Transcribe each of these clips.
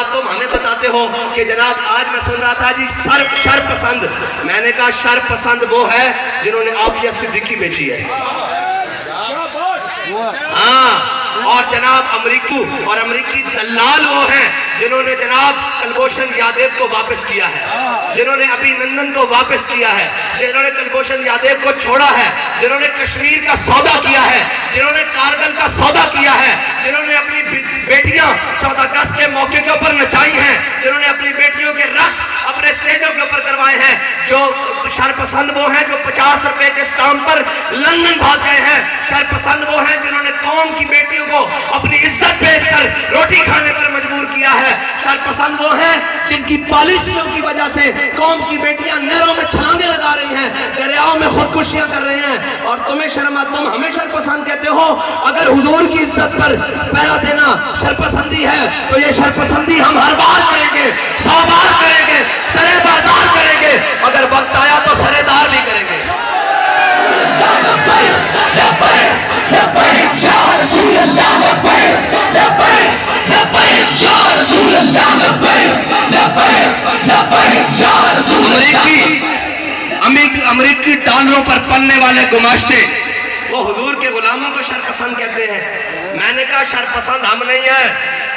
तुम हमें बताते हो कि जनाब आज मैं सुन रहा था जी शर पसंद। मैंने कहा शर पसंद वो है जिन्होंने आफिया सिद्दीकी बेची है। हाँ, और जनाब अमरीकी दलाल वो हैं जिन्होंने जनाब कुलभूषण यादव को वापस किया है, जिन्होंने अभिनंदन को वापस किया है, जिन्होंने कुलभूषण यादव को छोड़ा है, जिन्होंने कश्मीर का सौदा किया है, जिन्होंने कारगिल का सौदा किया है, जिन्होंने अपनी बेटियां 14 अगस्त के मौके के ऊपर नचाई हैं, जिन्होंने अपनी बेटियों के रक्स अपने स्टेजों के ऊपर करवाए हैं। जो शरपसंद वो हैं जो 50 रुपए के स्टाम्प पर लंदन भाग गए हैं। शरपसंद वो हैं जिन्होंने कौम की बेटियों को अपनी इज्जत बेचकर रोटी खाने पर मजबूर किया है। शरपसंद वो हैं जिनकी पॉलिसियों की वजह से कौम की बेटियां नहरों में छलांगे लगा रही हैं, दरियाओं में खुदकुशियां कर रही हैं। और तुम्हें शर्म, तुम हमें शरपसंद कहते हो। अगर हुजूर की इज्जत पर पहरा देना शरपसंदी है तो ये शरपसंदी हम हर बार करेंगे, 100 बार करेंगे, सरे बाजार करेंगे, अगर वक्त आया तो सरेदार भी करेंगे। अमरीकी डॉलरों पर पलने वाले गुमाश्ते वो हुजूर के गुलामों को शरपसंद कहते हैं। मैंने कहा शरपसंद हम नहीं है,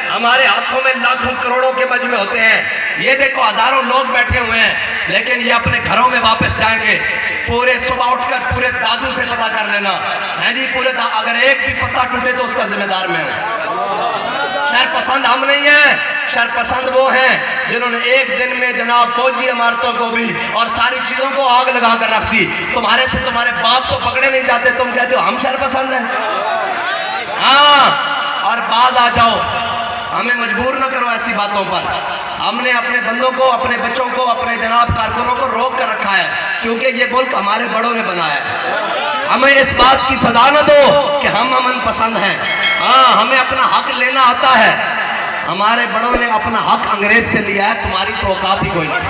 हमारे हाथों में लाखों करोड़ों के मजमे होते हैं। ये देखो हजारों लोग बैठे हुए हैं, लेकिन ये अपने घरों में वापस जाएंगे। पूरे सुबह उठकर पूरे दादू से पता कर लेना है जी, पूरे अगर एक भी पत्ता टूटे तो उसका जिम्मेदार मैं हूं। शरपसंद हम नहीं है, शरपसंद वो हैं जिन्होंने एक दिन में जनाब फौजी इमारतों को भी और सारी चीजों को आग लगा कर रख दी। तुम्हारे से तुम्हारे बाप तो पकड़े नहीं जाते, तुम कहते हो हम शरपसंद हैं। हाँ, और बाद आ जाओ, हमें मजबूर न करो ऐसी बातों पर। हमने अपने बंदों को, अपने बच्चों को, अपने जनाब कारकुनों को रोक कर रखा है, क्योंकि ये मुल्क हमारे बड़ों ने बनाया है। हमें इस बात की सजा न दो कि हम अमन पसंद हैं। हाँ, हमें अपना हक लेना आता है। हमारे बड़ों ने अपना हक अंग्रेज से लिया है, तुम्हारी तो औकात ही कोई नहीं,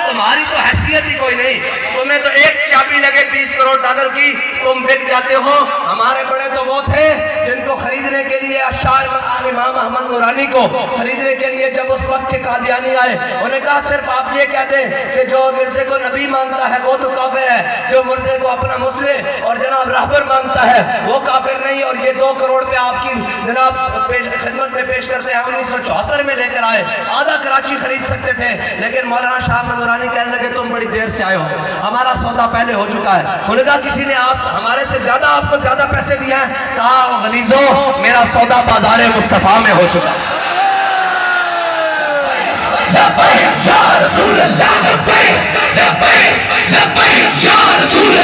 तुम्हारी तो हैसियत ही कोई नहीं। तुम्हें तो एक चाबी लगे 20 करोड़ डॉलर की, तुम बिक जाते हो। हमारे बड़े तो वो थे जिनको खरीदने के लिए शाह इमाम अहमद नूरानी को खरीदने के लिए जब उस वक्त के कादियानी आए, उन्होंने कहा सिर्फ आप ये कहते हैं कि जो मिर्जे को नबी मानता है वो तो काफिर है, जो मिर्जे को अपना मुस्लिम और जनाब रहबर मानता है वो काफिर नहीं। और ये 2 करोड़ पे आपकी जनाब खिदमत में पेश करते हैं। 1974 में लेकर आए, आधा कराची खरीद सकते थे, लेकिन मौलाना शाह अहमद नूरानी कहने लगे तुम बड़ी देर से आए हो, हमारा सौदा पहले हो चुका है। उन्होंने कहा किसी ने आप हमारे से ज्यादा आपको ज्यादा पैसे दिए हैं। कहा गलीजो, मेरा सौदा बाजारे मुस्तफा में हो चुका है। या रसूल अल्लाह, या रसूल